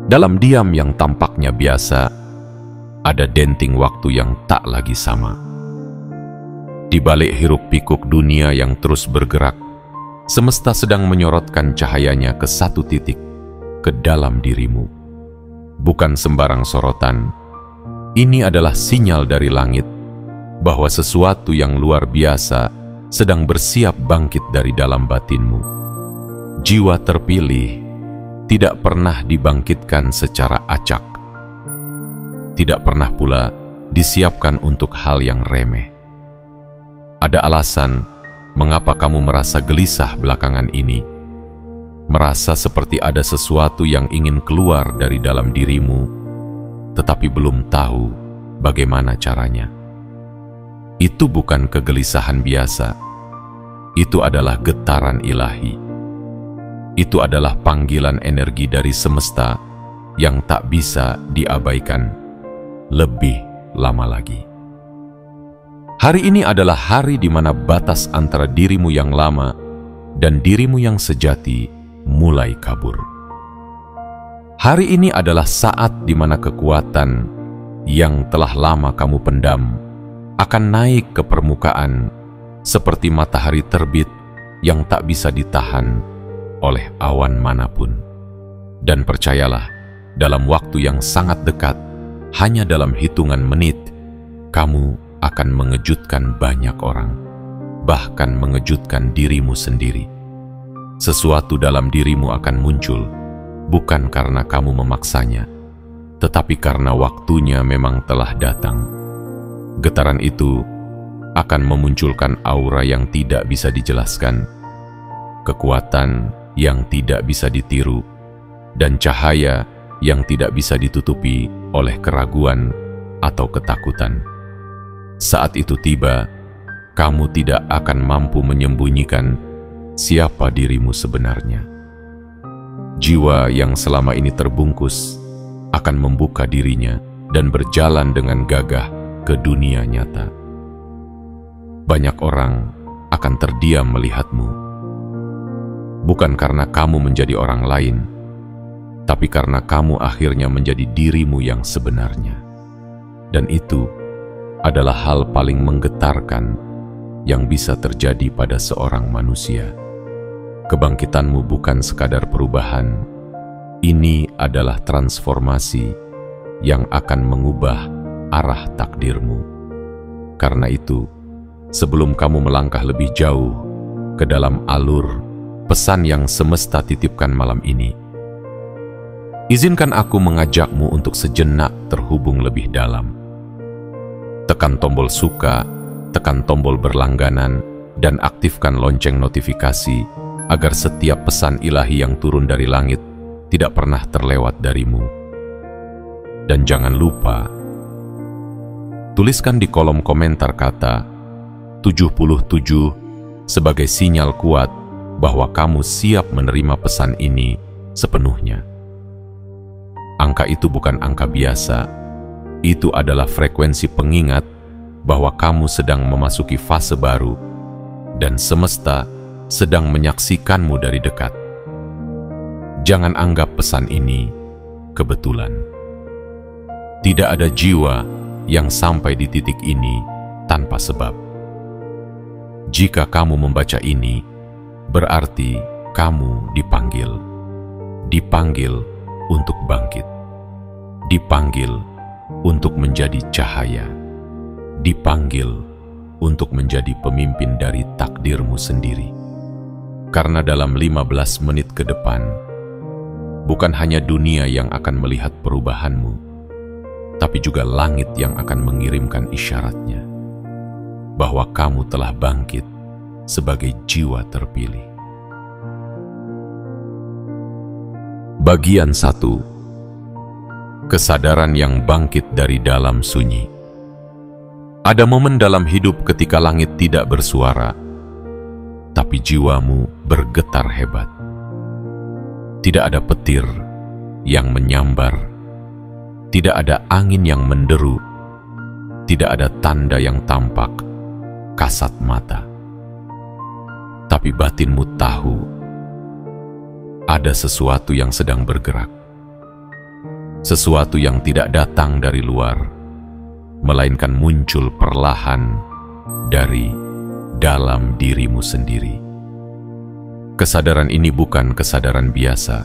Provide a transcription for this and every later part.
Dalam diam yang tampaknya biasa, ada denting waktu yang tak lagi sama. Di balik hiruk-pikuk dunia yang terus bergerak, semesta sedang menyorotkan cahayanya ke satu titik, ke dalam dirimu. Bukan sembarang sorotan, ini adalah sinyal dari langit bahwa sesuatu yang luar biasa sedang bersiap bangkit dari dalam batinmu. Jiwa terpilih tidak pernah dibangkitkan secara acak. Tidak pernah pula disiapkan untuk hal yang remeh. Ada alasan mengapa kamu merasa gelisah belakangan ini, merasa seperti ada sesuatu yang ingin keluar dari dalam dirimu, tetapi belum tahu bagaimana caranya. Itu bukan kegelisahan biasa, itu adalah getaran ilahi. Itu adalah panggilan energi dari semesta yang tak bisa diabaikan lebih lama lagi. Hari ini adalah hari di mana batas antara dirimu yang lama dan dirimu yang sejati mulai kabur. Hari ini adalah saat di mana kekuatan yang telah lama kamu pendam akan naik ke permukaan seperti matahari terbit yang tak bisa ditahan oleh awan manapun. Dan percayalah, dalam waktu yang sangat dekat, hanya dalam hitungan menit, kamu akan mengejutkan banyak orang, bahkan mengejutkan dirimu sendiri. Sesuatu dalam dirimu akan muncul, bukan karena kamu memaksanya, tetapi karena waktunya memang telah datang. Getaran itu akan memunculkan aura yang tidak bisa dijelaskan, kekuatan yang tidak bisa ditiru, dan cahaya yang tidak bisa ditutupi oleh keraguan atau ketakutan. Saat itu tiba, kamu tidak akan mampu menyembunyikan siapa dirimu sebenarnya. Jiwa yang selama ini terbungkus akan membuka dirinya dan berjalan dengan gagah ke dunia nyata. Banyak orang akan terdiam melihatmu, bukan karena kamu menjadi orang lain, tapi karena kamu akhirnya menjadi dirimu yang sebenarnya. Dan itu adalah hal paling menggetarkan yang bisa terjadi pada seorang manusia. Kebangkitanmu bukan sekadar perubahan, ini adalah transformasi yang akan mengubah arah takdirmu. Karena itu, sebelum kamu melangkah lebih jauh ke dalam alur pesan yang semesta titipkan malam ini, izinkan aku mengajakmu untuk sejenak terhubung lebih dalam. Tekan tombol suka, tekan tombol berlangganan, dan aktifkan lonceng notifikasi agar setiap pesan ilahi yang turun dari langit tidak pernah terlewat darimu. Dan jangan lupa, tuliskan di kolom komentar kata 77 sebagai sinyal kuat bahwa kamu siap menerima pesan ini sepenuhnya. Angka itu bukan angka biasa, itu adalah frekuensi pengingat bahwa kamu sedang memasuki fase baru dan semesta sedang menyaksikanmu dari dekat. Jangan anggap pesan ini kebetulan. Tidak ada jiwa yang sampai di titik ini tanpa sebab. Jika kamu membaca ini, berarti kamu dipanggil. Dipanggil untuk bangkit. Dipanggil untuk menjadi cahaya. Dipanggil untuk menjadi pemimpin dari takdirmu sendiri. Karena dalam 15 menit ke depan, bukan hanya dunia yang akan melihat perubahanmu, tapi juga langit yang akan mengirimkan isyaratnya bahwa kamu telah bangkit sebagai jiwa terpilih. Bagian 1. Kesadaran yang bangkit dari dalam sunyi. Ada momen dalam hidup ketika langit tidak bersuara, tapi jiwamu bergetar hebat. Tidak ada petir yang menyambar, tidak ada angin yang menderu, tidak ada tanda yang tampak kasat mata. Tapi batinmu tahu ada sesuatu yang sedang bergerak. Sesuatu yang tidak datang dari luar, melainkan muncul perlahan dari dalam dirimu sendiri. Kesadaran ini bukan kesadaran biasa.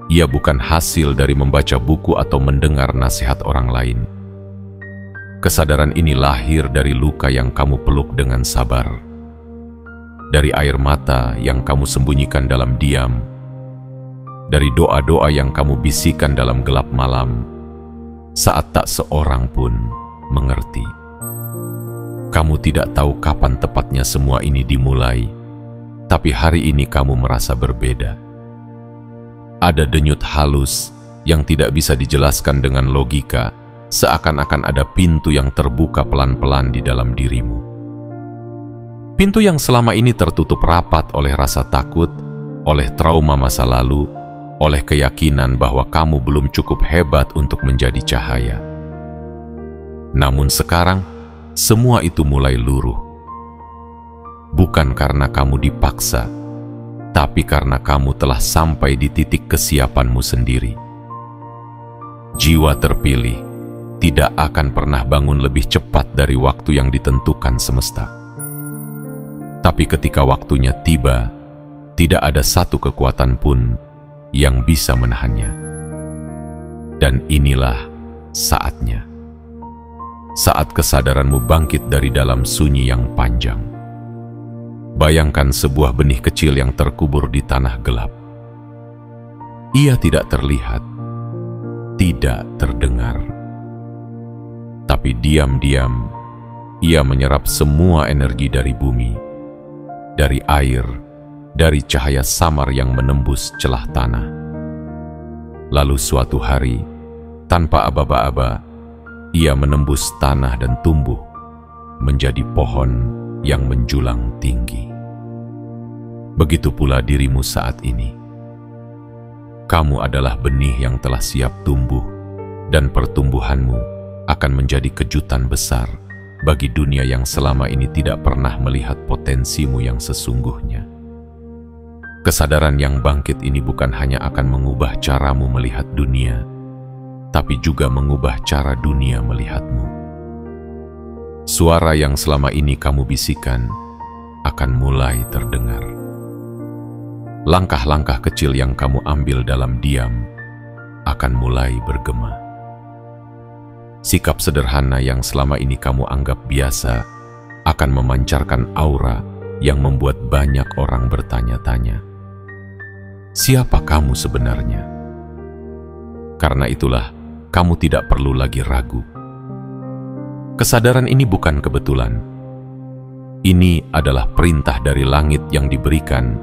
Ia bukan hasil dari membaca buku atau mendengar nasihat orang lain. Kesadaran ini lahir dari luka yang kamu peluk dengan sabar, dari air mata yang kamu sembunyikan dalam diam, dari doa-doa yang kamu bisikan dalam gelap malam, saat tak seorang pun mengerti. Kamu tidak tahu kapan tepatnya semua ini dimulai, tapi hari ini kamu merasa berbeda. Ada denyut halus yang tidak bisa dijelaskan dengan logika, seakan-akan ada pintu yang terbuka pelan-pelan di dalam dirimu. Pintu yang selama ini tertutup rapat oleh rasa takut, oleh trauma masa lalu, oleh keyakinan bahwa kamu belum cukup hebat untuk menjadi cahaya. Namun sekarang, semua itu mulai luruh. Bukan karena kamu dipaksa, tapi karena kamu telah sampai di titik kesiapanmu sendiri. Jiwa terpilih tidak akan pernah bangun lebih cepat dari waktu yang ditentukan semesta. Tapi ketika waktunya tiba, tidak ada satu kekuatan pun yang bisa menahannya. Dan inilah saatnya. Saat kesadaranmu bangkit dari dalam sunyi yang panjang. Bayangkan sebuah benih kecil yang terkubur di tanah gelap. Ia tidak terlihat, tidak terdengar. Tapi diam-diam, ia menyerap semua energi dari bumi, dari air, dari cahaya samar yang menembus celah tanah. Lalu suatu hari, tanpa aba-aba, ia menembus tanah dan tumbuh menjadi pohon yang menjulang tinggi. Begitu pula dirimu saat ini. Kamu adalah benih yang telah siap tumbuh, dan pertumbuhanmu akan menjadi kejutan besar bagi dunia yang selama ini tidak pernah melihat potensimu yang sesungguhnya. Kesadaran yang bangkit ini bukan hanya akan mengubah caramu melihat dunia, tapi juga mengubah cara dunia melihatmu. Suara yang selama ini kamu bisikan akan mulai terdengar. Langkah-langkah kecil yang kamu ambil dalam diam akan mulai bergema. Sikap sederhana yang selama ini kamu anggap biasa akan memancarkan aura yang membuat banyak orang bertanya-tanya, siapa kamu sebenarnya? Karena itulah, kamu tidak perlu lagi ragu. Kesadaran ini bukan kebetulan. Ini adalah perintah dari langit yang diberikan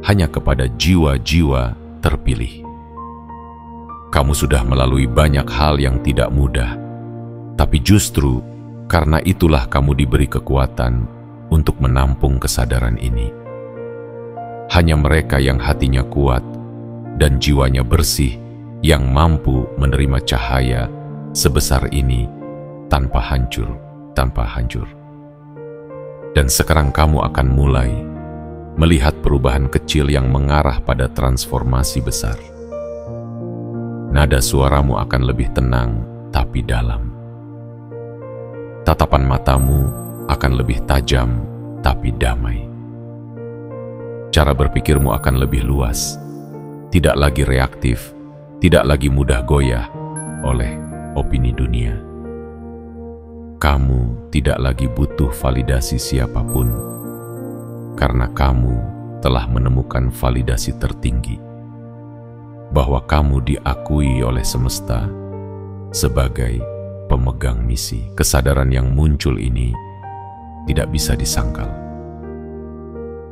hanya kepada jiwa-jiwa terpilih. Kamu sudah melalui banyak hal yang tidak mudah, tapi justru karena itulah kamu diberi kekuatan untuk menampung kesadaran ini. Hanya mereka yang hatinya kuat dan jiwanya bersih yang mampu menerima cahaya sebesar ini tanpa hancur. Dan sekarang kamu akan mulai melihat perubahan kecil yang mengarah pada transformasi besar. Nada suaramu akan lebih tenang tapi dalam. Tatapan matamu akan lebih tajam tapi damai. Cara berpikirmu akan lebih luas, tidak lagi reaktif, tidak lagi mudah goyah oleh opini dunia. Kamu tidak lagi butuh validasi siapapun, karena kamu telah menemukan validasi tertinggi, bahwa kamu diakui oleh semesta sebagai pemegang misi. Kesadaran yang muncul ini tidak bisa disangkal.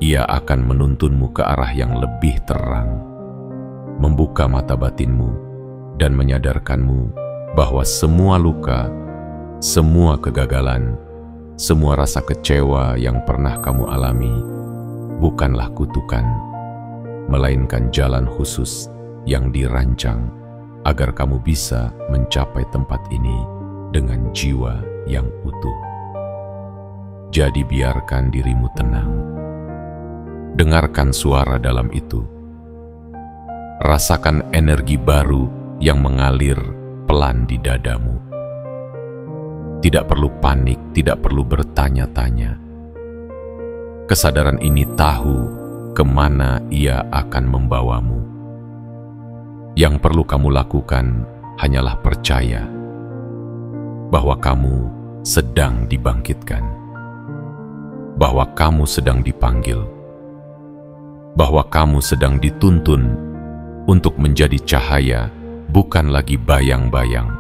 Ia akan menuntunmu ke arah yang lebih terang, membuka mata batinmu, dan menyadarkanmu bahwa semua luka, semua kegagalan, semua rasa kecewa yang pernah kamu alami bukanlah kutukan, melainkan jalan khusus yang dirancang agar kamu bisa mencapai tempat ini dengan jiwa yang utuh. Jadi biarkan dirimu tenang. Dengarkan suara dalam itu Rasakan energi baru yang mengalir pelan di dadamu. Tidak perlu panik, tidak perlu bertanya-tanya. Kesadaran ini tahu kemana ia akan membawamu. Yang perlu kamu lakukan hanyalah percaya bahwa kamu sedang dibangkitkan, bahwa kamu sedang dipanggil, bahwa kamu sedang dituntun untuk menjadi cahaya, bukan lagi bayang-bayang.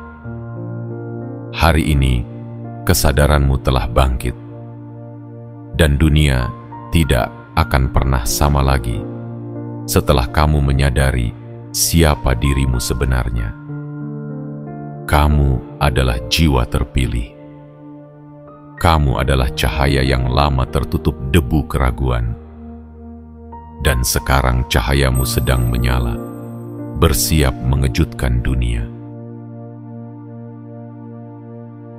Hari ini, kesadaranmu telah bangkit, dan dunia tidak akan pernah sama lagi setelah kamu menyadari siapa dirimu sebenarnya. Kamu adalah jiwa terpilih. Kamu adalah cahaya yang lama tertutup debu keraguan. Dan sekarang cahayamu sedang menyala, bersiap mengejutkan dunia.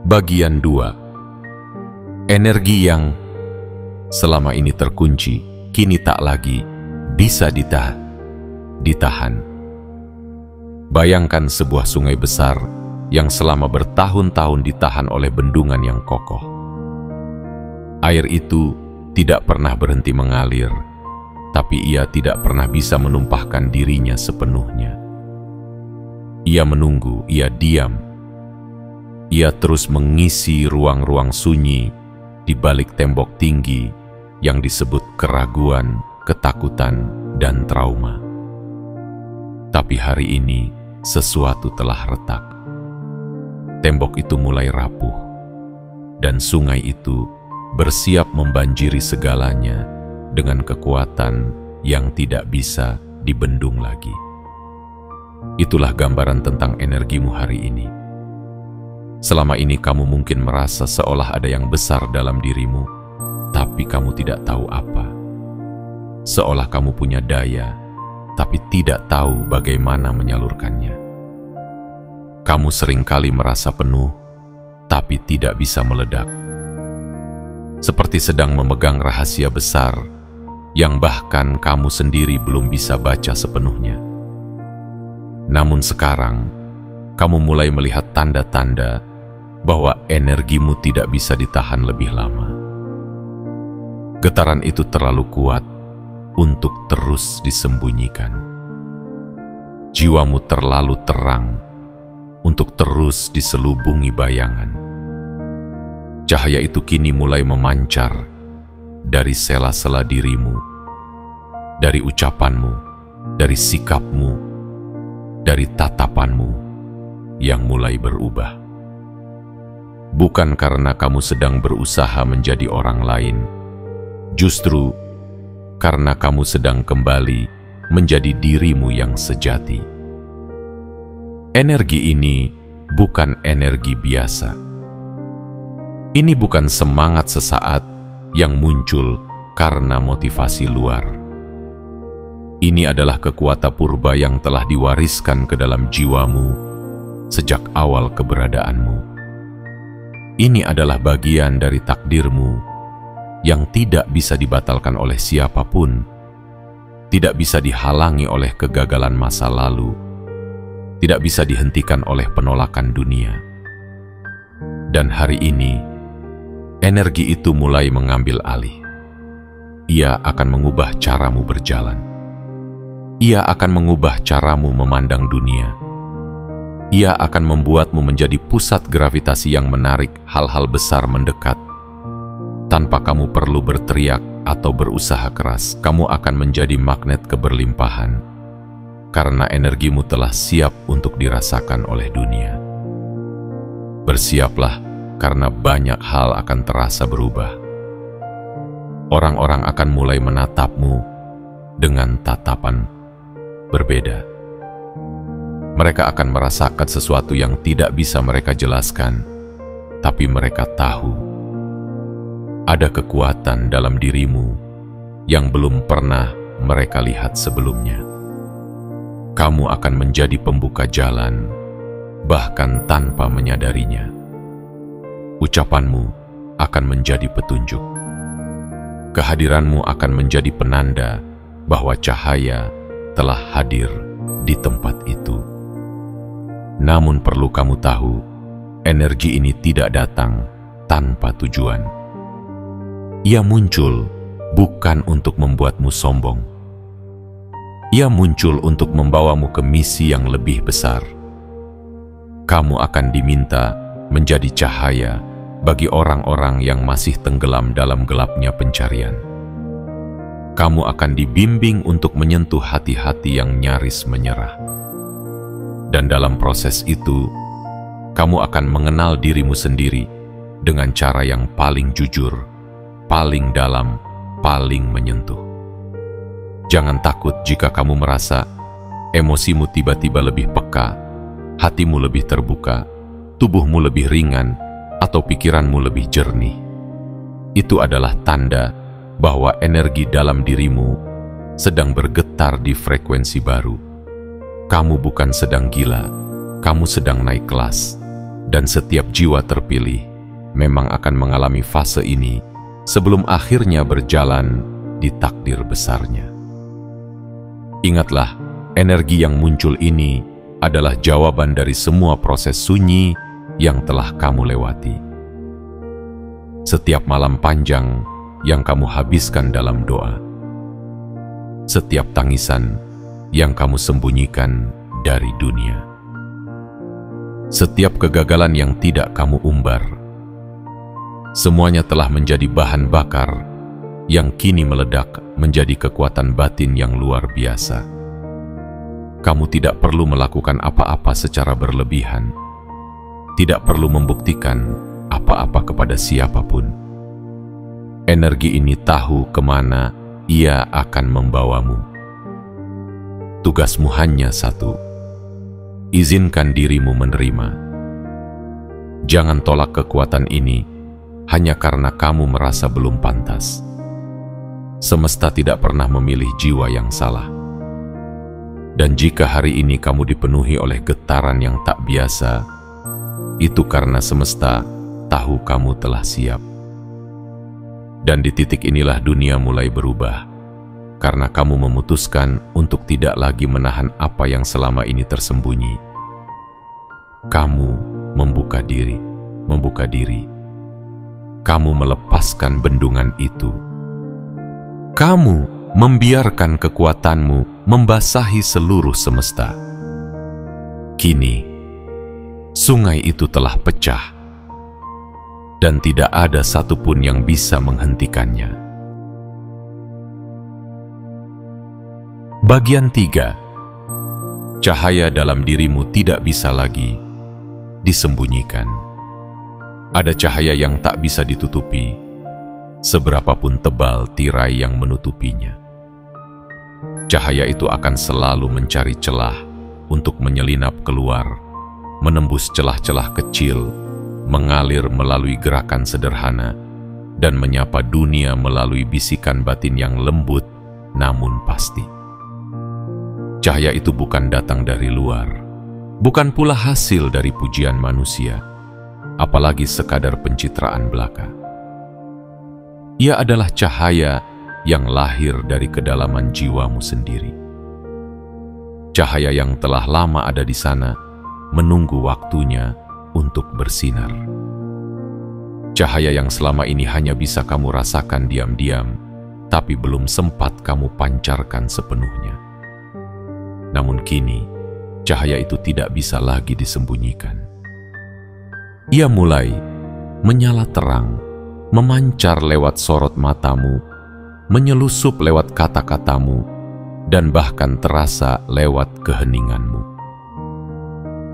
Bagian 2. Energi yang selama ini terkunci, kini tak lagi bisa ditahan. Bayangkan sebuah sungai besar yang selama bertahun-tahun ditahan oleh bendungan yang kokoh. Air itu tidak pernah berhenti mengalir, tapi ia tidak pernah bisa menumpahkan dirinya sepenuhnya. Ia menunggu, ia diam. Ia terus mengisi ruang-ruang sunyi di balik tembok tinggi yang disebut keraguan, ketakutan, dan trauma. Tapi hari ini sesuatu telah retak. Tembok itu mulai rapuh, dan sungai itu bersiap membanjiri segalanya dengan kekuatan yang tidak bisa dibendung lagi. Itulah gambaran tentang energimu hari ini. Selama ini kamu mungkin merasa seolah ada yang besar dalam dirimu, tapi kamu tidak tahu apa. Seolah kamu punya daya, tapi tidak tahu bagaimana menyalurkannya. Kamu seringkali merasa penuh, tapi tidak bisa meledak. Seperti sedang memegang rahasia besar yang bahkan kamu sendiri belum bisa baca sepenuhnya. Namun sekarang, kamu mulai melihat tanda-tanda bahwa energimu tidak bisa ditahan lebih lama. Getaran itu terlalu kuat untuk terus disembunyikan. Jiwamu terlalu terang untuk terus diselubungi bayangan. Cahaya itu kini mulai memancar dari sela-sela dirimu, dari ucapanmu, dari sikapmu, dari tatapanmu yang mulai berubah. Bukan karena kamu sedang berusaha menjadi orang lain, justru karena kamu sedang kembali menjadi dirimu yang sejati. Energi ini bukan energi biasa. Ini bukan semangat sesaat yang muncul karena motivasi luar. Ini adalah kekuatan purba yang telah diwariskan ke dalam jiwamu sejak awal keberadaanmu. Ini adalah bagian dari takdirmu yang tidak bisa dibatalkan oleh siapapun, tidak bisa dihalangi oleh kegagalan masa lalu, tidak bisa dihentikan oleh penolakan dunia. Dan hari ini, energi itu mulai mengambil alih. Ia akan mengubah caramu berjalan. Ia akan mengubah caramu memandang dunia. Ia akan membuatmu menjadi pusat gravitasi yang menarik hal-hal besar mendekat. Tanpa kamu perlu berteriak atau berusaha keras, kamu akan menjadi magnet keberlimpahan, karena energimu telah siap untuk dirasakan oleh dunia. Bersiaplah, karena banyak hal akan terasa berubah. Orang-orang akan mulai menatapmu dengan tatapan berbeda. Mereka akan merasakan sesuatu yang tidak bisa mereka jelaskan, tapi mereka tahu ada kekuatan dalam dirimu yang belum pernah mereka lihat sebelumnya. Kamu akan menjadi pembuka jalan, bahkan tanpa menyadarinya. Ucapanmu akan menjadi petunjuk. Kehadiranmu akan menjadi penanda bahwa cahaya telah hadir di tempat itu. Namun perlu kamu tahu, energi ini tidak datang tanpa tujuan. Ia muncul bukan untuk membuatmu sombong. Ia muncul untuk membawamu ke misi yang lebih besar. Kamu akan diminta menjadi cahaya bagi orang-orang yang masih tenggelam dalam gelapnya pencarian. Kamu akan dibimbing untuk menyentuh hati-hati yang nyaris menyerah. Dan dalam proses itu, kamu akan mengenal dirimu sendiri dengan cara yang paling jujur, paling dalam, paling menyentuh. Jangan takut jika kamu merasa emosimu tiba-tiba lebih peka, hatimu lebih terbuka, tubuhmu lebih ringan, atau pikiranmu lebih jernih. Itu adalah tanda bahwa energi dalam dirimu sedang bergetar di frekuensi baru. Kamu bukan sedang gila, kamu sedang naik kelas. Dan setiap jiwa terpilih memang akan mengalami fase ini sebelum akhirnya berjalan di takdir besarnya. Ingatlah, energi yang muncul ini adalah jawaban dari semua proses sunyi yang telah kamu lewati. Setiap malam panjang yang kamu habiskan dalam doa. Setiap tangisan yang kamu sembunyikan dari dunia. Setiap kegagalan yang tidak kamu umbar. Semuanya telah menjadi bahan bakar yang kini meledak menjadi kekuatan batin yang luar biasa. Kamu tidak perlu melakukan apa-apa secara berlebihan. Tidak perlu membuktikan apa-apa kepada siapapun. Energi ini tahu kemana ia akan membawamu. Tugasmu hanya satu. Izinkan dirimu menerima. Jangan tolak kekuatan ini hanya karena kamu merasa belum pantas. Semesta tidak pernah memilih jiwa yang salah. Dan jika hari ini kamu dipenuhi oleh getaran yang tak biasa, itu karena semesta tahu kamu telah siap. Dan di titik inilah dunia mulai berubah, karena kamu memutuskan untuk tidak lagi menahan apa yang selama ini tersembunyi. Kamu membuka diri. Kamu melepaskan bendungan itu. Kamu membiarkan kekuatanmu membasahi seluruh semesta. Kini, sungai itu telah pecah, dan tidak ada satupun yang bisa menghentikannya. Bagian 3. Cahaya dalam dirimu tidak bisa lagi disembunyikan. Ada cahaya yang tak bisa ditutupi, seberapapun tebal tirai yang menutupinya. Cahaya itu akan selalu mencari celah untuk menyelinap keluar, menembus celah-celah kecil, mengalir melalui gerakan sederhana, dan menyapa dunia melalui bisikan batin yang lembut namun pasti. Cahaya itu bukan datang dari luar, bukan pula hasil dari pujian manusia, apalagi sekadar pencitraan belaka. Ia adalah cahaya yang lahir dari kedalaman jiwamu sendiri. Cahaya yang telah lama ada di sana, menunggu waktunya untuk bersinar. Cahaya yang selama ini hanya bisa kamu rasakan diam-diam, tapi belum sempat kamu pancarkan sepenuhnya. Namun kini, cahaya itu tidak bisa lagi disembunyikan. Ia mulai menyala terang, memancar lewat sorot matamu, menyelusup lewat kata-katamu, dan bahkan terasa lewat keheninganmu.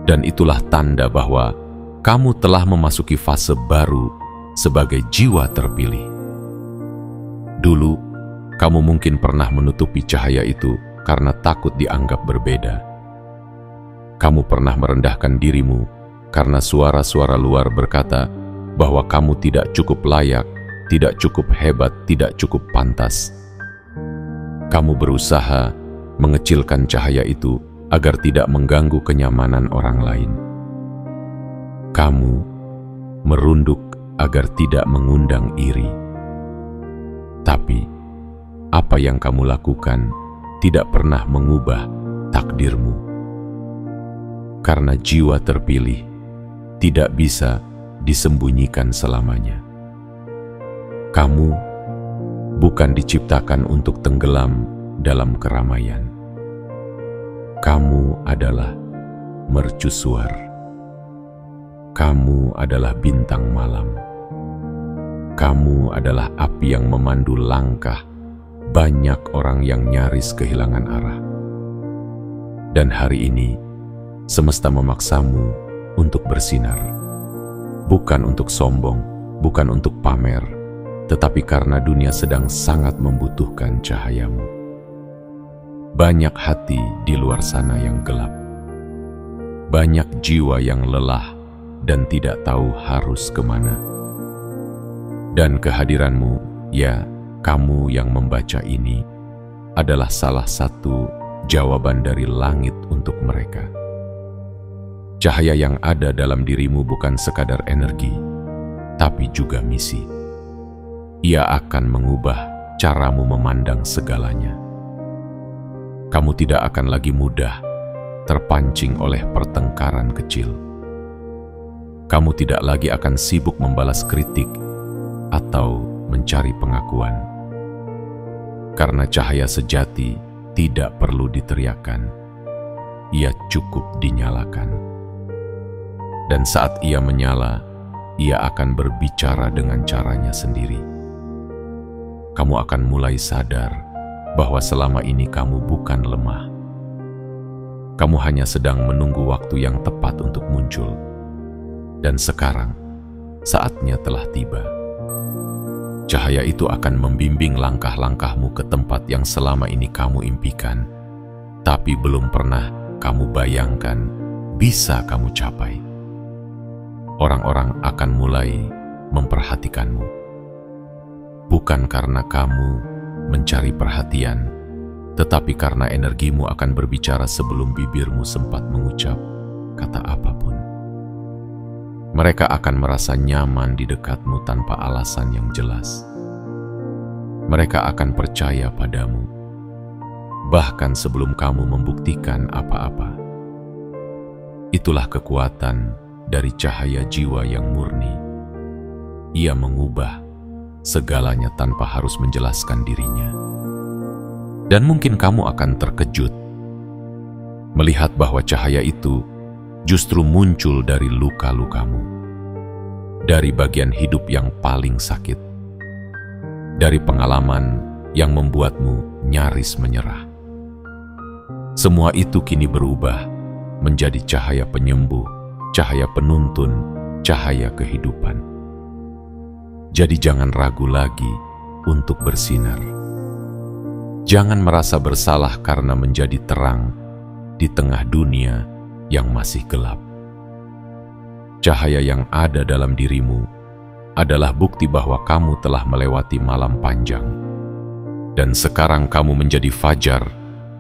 Dan itulah tanda bahwa kamu telah memasuki fase baru sebagai jiwa terpilih. Dulu, kamu mungkin pernah menutupi cahaya itu karena takut dianggap berbeda. Kamu pernah merendahkan dirimu karena suara-suara luar berkata bahwa kamu tidak cukup layak, tidak cukup hebat, tidak cukup pantas. Kamu berusaha mengecilkan cahaya itu agar tidak mengganggu kenyamanan orang lain. Kamu merunduk agar tidak mengundang iri. Tapi, apa yang kamu lakukan tidak pernah mengubah takdirmu. karena jiwa terpilih tidak bisa disembunyikan selamanya. Kamu bukan diciptakan untuk tenggelam dalam keramaian. Kamu adalah mercusuar. Kamu adalah bintang malam. Kamu adalah api yang memandu langkah banyak orang yang nyaris kehilangan arah. Dan hari ini, semesta memaksamu untuk bersinar. Bukan untuk sombong, bukan untuk pamer, tetapi karena dunia sedang sangat membutuhkan cahayamu. Banyak hati di luar sana yang gelap. Banyak jiwa yang lelah dan tidak tahu harus kemana. Dan kehadiranmu, ya, kamu yang membaca ini, adalah salah satu jawaban dari langit untuk mereka. Cahaya yang ada dalam dirimu bukan sekadar energi, tapi juga misi. Ia akan mengubah caramu memandang segalanya. Kamu tidak akan lagi mudah terpancing oleh pertengkaran kecil. Kamu tidak lagi akan sibuk membalas kritik atau mencari pengakuan. Karena cahaya sejati tidak perlu diteriakkan, ia cukup dinyalakan. Dan saat ia menyala, ia akan berbicara dengan caranya sendiri. Kamu akan mulai sadar bahwa selama ini kamu bukan lemah. Kamu hanya sedang menunggu waktu yang tepat untuk muncul. Dan sekarang, saatnya telah tiba. Cahaya itu akan membimbing langkah-langkahmu ke tempat yang selama ini kamu impikan, tapi belum pernah kamu bayangkan bisa kamu capai. Orang-orang akan mulai memperhatikanmu. Bukan karena kamu mencari perhatian, tetapi karena energimu akan berbicara sebelum bibirmu sempat mengucap kata apapun. Mereka akan merasa nyaman di dekatmu tanpa alasan yang jelas. Mereka akan percaya padamu, bahkan sebelum kamu membuktikan apa-apa. Itulah kekuatan dari cahaya jiwa yang murni. Ia mengubah segalanya tanpa harus menjelaskan dirinya. Dan mungkin kamu akan terkejut melihat bahwa cahaya itu justru muncul dari luka-lukamu, dari bagian hidup yang paling sakit, dari pengalaman yang membuatmu nyaris menyerah. Semua itu kini berubah menjadi cahaya penyembuh, cahaya penuntun, cahaya kehidupan. Jadi jangan ragu lagi untuk bersinar. Jangan merasa bersalah karena menjadi terang di tengah dunia yang masih gelap. Cahaya yang ada dalam dirimu adalah bukti bahwa kamu telah melewati malam panjang, dan sekarang kamu menjadi fajar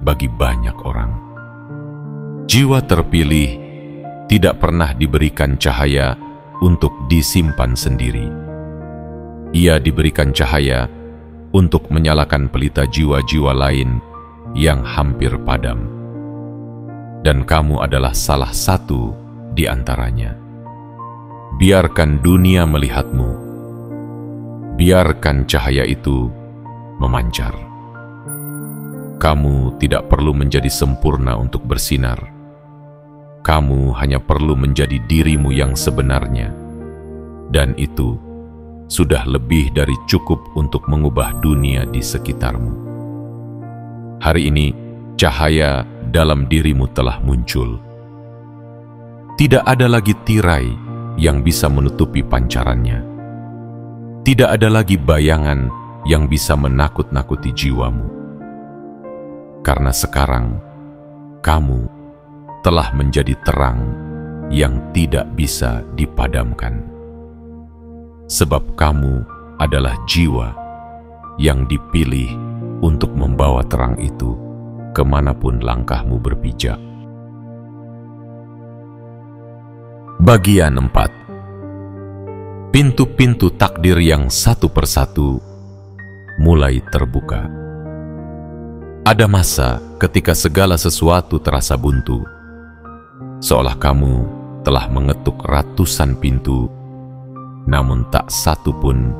bagi banyak orang. Jiwa terpilih tidak pernah diberikan cahaya untuk disimpan sendiri. Ia diberikan cahaya untuk menyalakan pelita jiwa-jiwa lain yang hampir padam. Dan kamu adalah salah satu di antaranya. Biarkan dunia melihatmu. Biarkan cahaya itu memancar. Kamu tidak perlu menjadi sempurna untuk bersinar. Kamu hanya perlu menjadi dirimu yang sebenarnya. Dan itu sudah lebih dari cukup untuk mengubah dunia di sekitarmu. Hari ini, cahaya dalam dirimu telah muncul. Tidak ada lagi tirai yang bisa menutupi pancarannya. Tidak ada lagi bayangan yang bisa menakut-nakuti jiwamu. Karena sekarang, kamu telah menjadi terang yang tidak bisa dipadamkan. Sebab kamu adalah jiwa yang dipilih untuk membawa terang itu kemanapun langkahmu berpijak. Bagian 4. Pintu-pintu takdir yang satu persatu mulai terbuka. Ada masa ketika segala sesuatu terasa buntu. seolah kamu telah mengetuk ratusan pintu, namun tak satu pun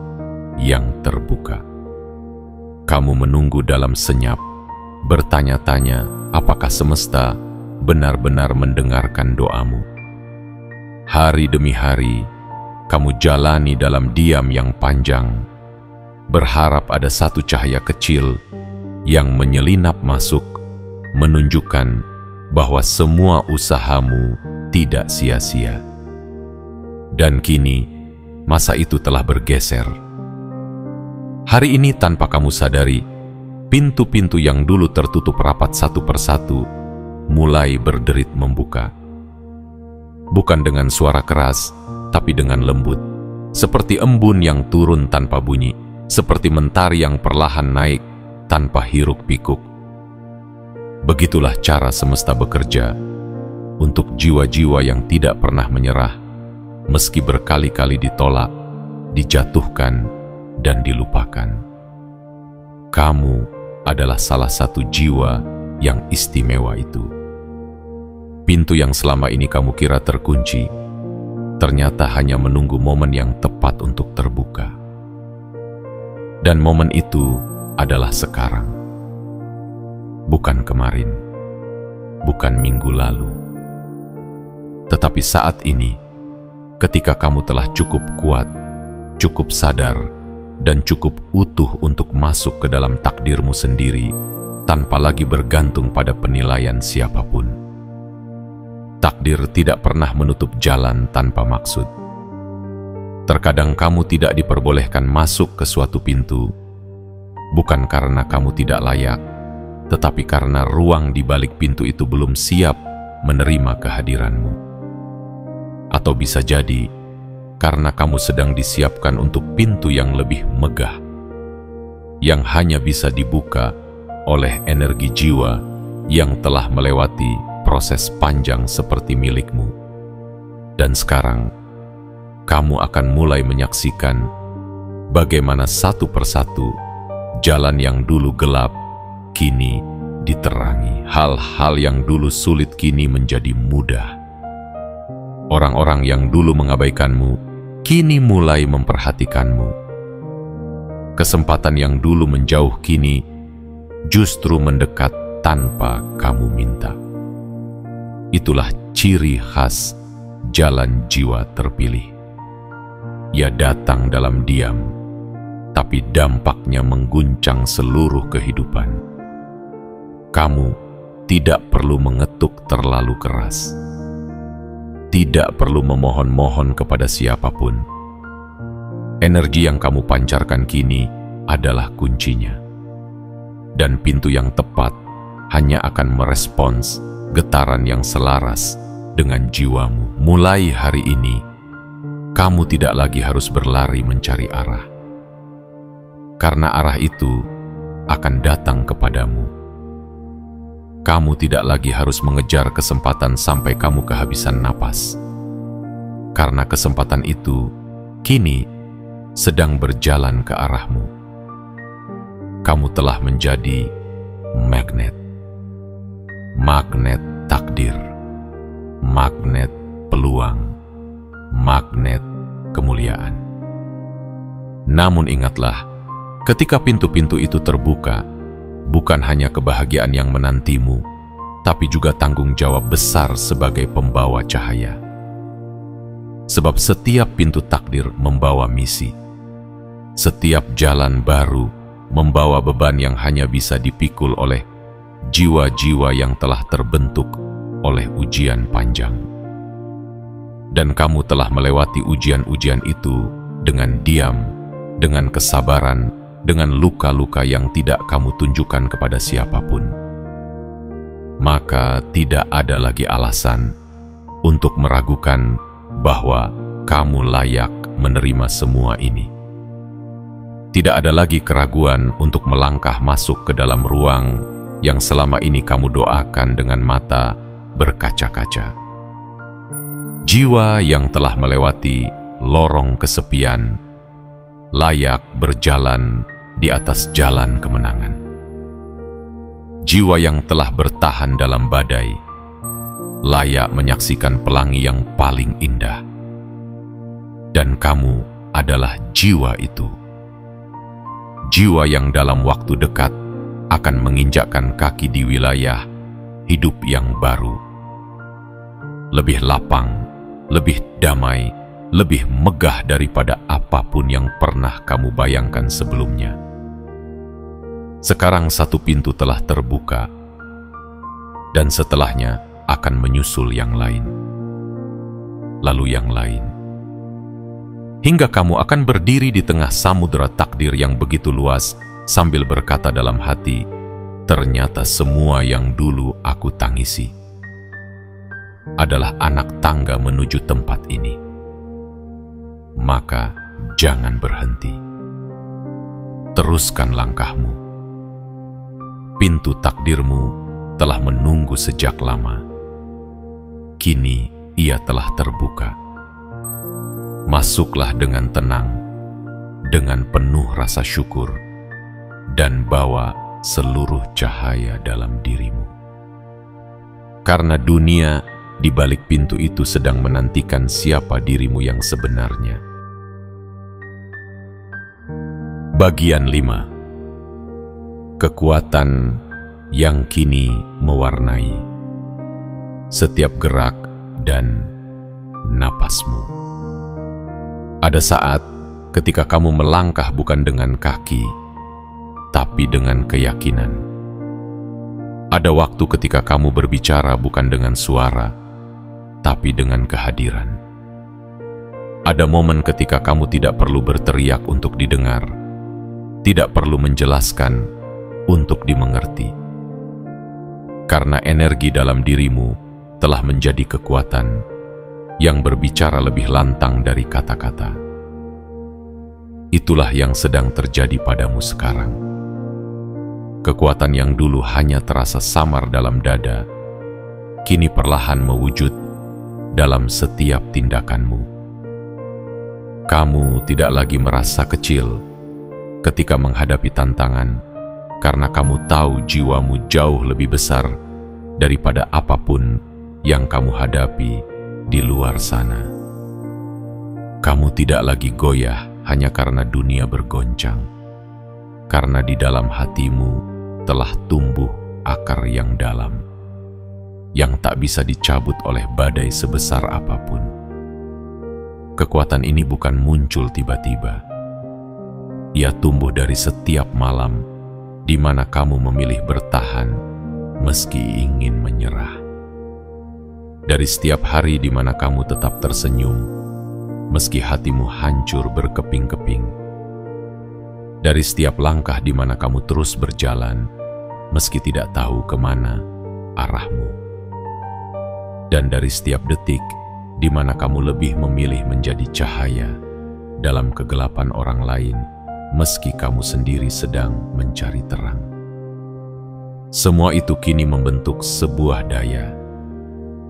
yang terbuka. Kamu menunggu dalam senyap, bertanya-tanya apakah semesta benar-benar mendengarkan doamu. Hari demi hari, kamu jalani dalam diam yang panjang, berharap ada satu cahaya kecil yang menyelinap masuk, menunjukkan bahwa semua usahamu tidak sia-sia. Dan kini, masa itu telah bergeser. Hari ini tanpa kamu sadari, pintu-pintu yang dulu tertutup rapat satu persatu mulai berderit membuka. Bukan dengan suara keras, tapi dengan lembut, seperti embun yang turun tanpa bunyi, seperti mentari yang perlahan naik tanpa hiruk-pikuk. Begitulah cara semesta bekerja untuk jiwa-jiwa yang tidak pernah menyerah, meski berkali-kali ditolak, dijatuhkan, dan dilupakan. Kamu adalah salah satu jiwa yang istimewa itu. Pintu yang selama ini kamu kira terkunci, ternyata hanya menunggu momen yang tepat untuk terbuka. Dan momen itu adalah sekarang. Bukan kemarin, bukan minggu lalu. Tetapi saat ini, ketika kamu telah cukup kuat, cukup sadar, dan cukup utuh untuk masuk ke dalam takdirmu sendiri, tanpa lagi bergantung pada penilaian siapapun. Takdir tidak pernah menutup jalan tanpa maksud. Terkadang kamu tidak diperbolehkan masuk ke suatu pintu, bukan karena kamu tidak layak, tetapi karena ruang di balik pintu itu belum siap menerima kehadiranmu. Atau bisa jadi, karena kamu sedang disiapkan untuk pintu yang lebih megah, yang hanya bisa dibuka oleh energi jiwa yang telah melewati proses panjang seperti milikmu. Dan sekarang, kamu akan mulai menyaksikan bagaimana satu persatu jalan yang dulu gelap kini diterangi. Hal-hal yang dulu sulit kini menjadi mudah. Orang-orang yang dulu mengabaikanmu kini mulai memperhatikanmu. Kesempatan yang dulu menjauh kini justru mendekat tanpa kamu minta. Itulah ciri khas jalan jiwa terpilih. Ia datang dalam diam, tapi dampaknya mengguncang seluruh kehidupan. Kamu tidak perlu mengetuk terlalu keras. Tidak perlu memohon-mohon kepada siapapun. Energi yang kamu pancarkan kini adalah kuncinya. Dan pintu yang tepat hanya akan merespons getaran yang selaras dengan jiwamu. Mulai hari ini, kamu tidak lagi harus berlari mencari arah. Karena arah itu akan datang kepadamu. Kamu tidak lagi harus mengejar kesempatan sampai kamu kehabisan napas. Karena kesempatan itu kini sedang berjalan ke arahmu. Kamu telah menjadi magnet. Magnet takdir, magnet peluang, magnet kemuliaan. Namun ingatlah, ketika pintu-pintu itu terbuka, bukan hanya kebahagiaan yang menantimu, tapi juga tanggung jawab besar sebagai pembawa cahaya. Sebab setiap pintu takdir membawa misi. Setiap jalan baru membawa beban yang hanya bisa dipikul oleh jiwa-jiwa yang telah terbentuk oleh ujian panjang. Dan kamu telah melewati ujian-ujian itu dengan diam, dengan kesabaran, dengan luka-luka yang tidak kamu tunjukkan kepada siapapun. Maka tidak ada lagi alasan untuk meragukan bahwa kamu layak menerima semua ini. Tidak ada lagi keraguan untuk melangkah masuk ke dalam ruang yang selama ini kamu doakan dengan mata berkaca-kaca. Jiwa yang telah melewati lorong kesepian layak berjalan di atas jalan kemenangan. Jiwa yang telah bertahan dalam badai layak menyaksikan pelangi yang paling indah. Dan kamu adalah jiwa itu. Jiwa yang dalam waktu dekat akan menginjakkan kaki di wilayah hidup yang baru. Lebih lapang, lebih damai, lebih megah daripada apapun yang pernah kamu bayangkan sebelumnya. Sekarang satu pintu telah terbuka, dan setelahnya akan menyusul yang lain, lalu yang lain, hingga kamu akan berdiri di tengah samudera takdir yang begitu luas sambil berkata dalam hati, ternyata semua yang dulu aku tangisi adalah anak tangga menuju tempat ini. Maka jangan berhenti. Teruskan langkahmu. Pintu takdirmu telah menunggu sejak lama. Kini ia telah terbuka. Masuklah dengan tenang, dengan penuh rasa syukur, dan bawa seluruh cahaya dalam dirimu. Karena dunia di balik pintu itu sedang menantikan siapa dirimu yang sebenarnya. Bagian 5. Kekuatan yang kini mewarnai setiap gerak dan napasmu. Ada saat ketika kamu melangkah bukan dengan kaki, tapi dengan keyakinan. Ada waktu ketika kamu berbicara bukan dengan suara, tapi dengan kehadiran. Ada momen ketika kamu tidak perlu berteriak untuk didengar, tidak perlu menjelaskan untuk dimengerti. Karena energi dalam dirimu telah menjadi kekuatan yang berbicara lebih lantang dari kata-kata. Itulah yang sedang terjadi padamu sekarang. Kekuatan yang dulu hanya terasa samar dalam dada, kini perlahan mewujud dalam setiap tindakanmu. Kamu tidak lagi merasa kecil ketika menghadapi tantangan, karena kamu tahu jiwamu jauh lebih besar daripada apapun yang kamu hadapi di luar sana. Kamu tidak lagi goyah hanya karena dunia bergoncang, karena di dalam hatimu telah tumbuh akar yang dalam, yang tak bisa dicabut oleh badai sebesar apapun. Kekuatan ini bukan muncul tiba-tiba. Ia tumbuh dari setiap malam di mana kamu memilih bertahan meski ingin menyerah. Dari setiap hari di mana kamu tetap tersenyum meski hatimu hancur berkeping-keping. Dari setiap langkah di mana kamu terus berjalan meski tidak tahu kemana arahmu. Dan dari setiap detik di mana kamu lebih memilih menjadi cahaya dalam kegelapan orang lain meski kamu sendiri sedang mencari terang. Semua itu kini membentuk sebuah daya,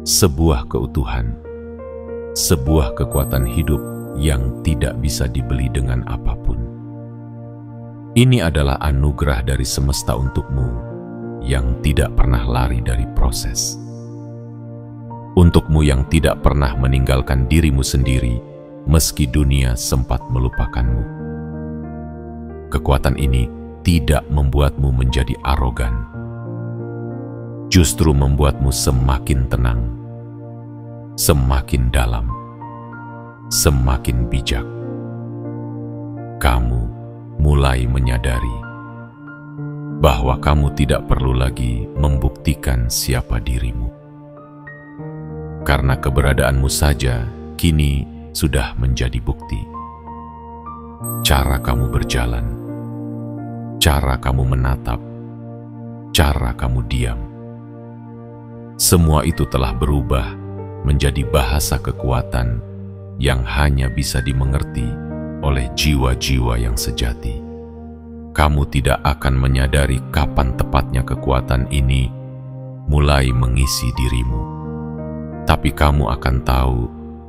sebuah keutuhan, sebuah kekuatan hidup yang tidak bisa dibeli dengan apapun. Ini adalah anugerah dari semesta untukmu yang tidak pernah lari dari proses. Untukmu yang tidak pernah meninggalkan dirimu sendiri meski dunia sempat melupakanmu. Kekuatan ini tidak membuatmu menjadi arogan, justru membuatmu semakin tenang, semakin dalam, semakin bijak. Kamu mulai menyadari bahwa kamu tidak perlu lagi membuktikan siapa dirimu. Karena keberadaanmu saja kini sudah menjadi bukti. Cara kamu berjalan, cara kamu menatap, cara kamu diam, semua itu telah berubah menjadi bahasa kekuatan yang hanya bisa dimengerti oleh jiwa-jiwa yang sejati. Kamu tidak akan menyadari kapan tepatnya kekuatan ini mulai mengisi dirimu. Tapi kamu akan tahu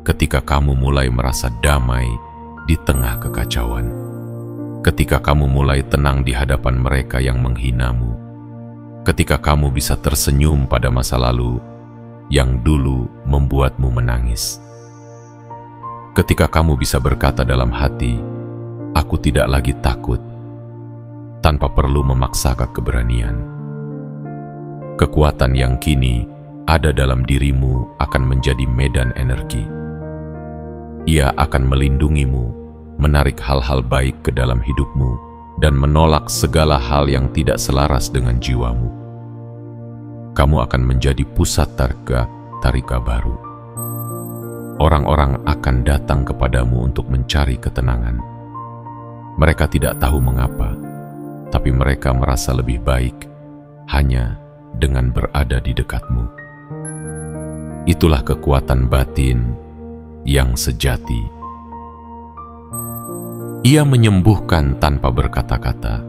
ketika kamu mulai merasa damai di tengah kekacauan. Ketika kamu mulai tenang di hadapan mereka yang menghinamu. Ketika kamu bisa tersenyum pada masa lalu yang dulu membuatmu menangis. Ketika kamu bisa berkata dalam hati, "Aku tidak lagi takut," tanpa perlu memaksakan keberanian. Kekuatan yang kini ada dalam dirimu akan menjadi medan energi. Ia akan melindungimu, menarik hal-hal baik ke dalam hidupmu, dan menolak segala hal yang tidak selaras dengan jiwamu. Kamu akan menjadi pusat tarika baru. Orang-orang akan datang kepadamu untuk mencari ketenangan. Mereka tidak tahu mengapa, tapi mereka merasa lebih baik hanya dengan berada di dekatmu. Itulah kekuatan batin yang sejati. Ia menyembuhkan tanpa berkata-kata.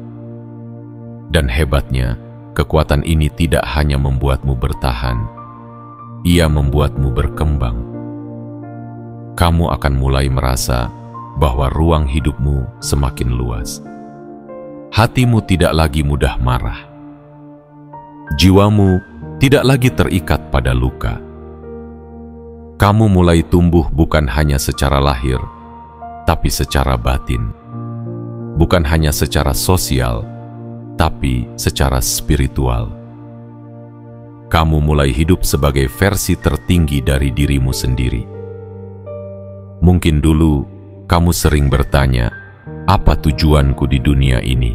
Dan hebatnya, kekuatan ini tidak hanya membuatmu bertahan, ia membuatmu berkembang. Kamu akan mulai merasa bahwa ruang hidupmu semakin luas. Hatimu tidak lagi mudah marah. Jiwamu tidak lagi terikat pada luka. Kamu mulai tumbuh bukan hanya secara lahir, tapi secara batin. Bukan hanya secara sosial, tapi secara spiritual. Kamu mulai hidup sebagai versi tertinggi dari dirimu sendiri. Mungkin dulu kamu sering bertanya, "Apa tujuanku di dunia ini?"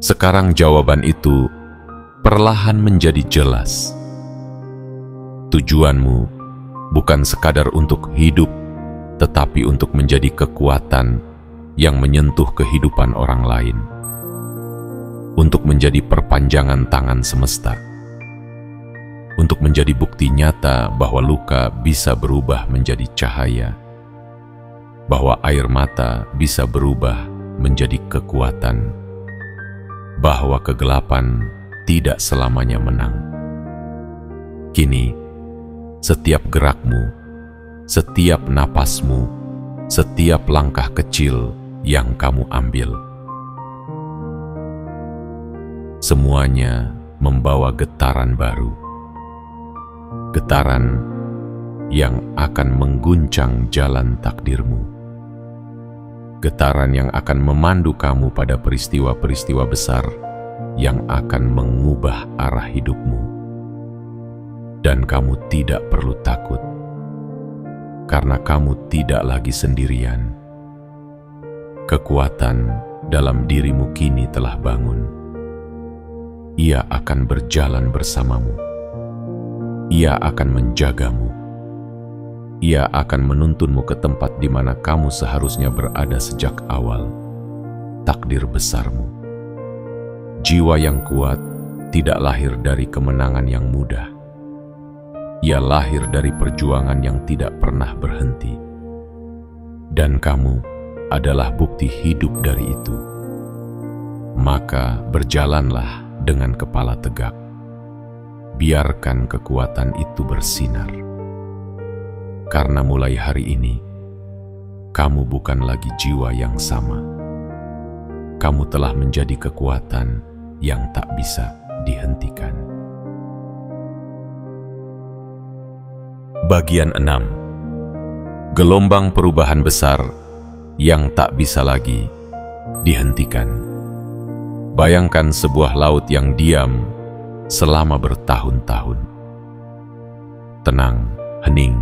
Sekarang jawaban itu perlahan menjadi jelas. Tujuanmu bukan sekadar untuk hidup, tetapi untuk menjadi kekuatan yang menyentuh kehidupan orang lain. Untuk menjadi perpanjangan tangan semesta. Untuk menjadi bukti nyata bahwa luka bisa berubah menjadi cahaya, bahwa air mata bisa berubah menjadi kekuatan, bahwa kegelapan tidak selamanya menang. Kini, setiap gerakmu, setiap napasmu, setiap langkah kecil yang kamu ambil, semuanya membawa getaran baru. Getaran yang akan mengguncang jalan takdirmu. Getaran yang akan memandu kamu pada peristiwa-peristiwa besar yang akan mengubah arah hidupmu. Dan kamu tidak perlu takut, karena kamu tidak lagi sendirian. Kekuatan dalam dirimu kini telah bangun. Ia akan berjalan bersamamu. Ia akan menjagamu. Ia akan menuntunmu ke tempat di mana kamu seharusnya berada sejak awal. Takdir besarmu. Jiwa yang kuat tidak lahir dari kemenangan yang mudah. Ia lahir dari perjuangan yang tidak pernah berhenti. Dan kamu adalah bukti hidup dari itu. Maka berjalanlah dengan kepala tegak. Biarkan kekuatan itu bersinar. Karena mulai hari ini, kamu bukan lagi jiwa yang sama. Kamu telah menjadi kekuatan yang tak bisa dihentikan. Bagian 6. Gelombang perubahan besar yang tak bisa lagi dihentikan. Bayangkan sebuah laut yang diam selama bertahun-tahun. Tenang, hening.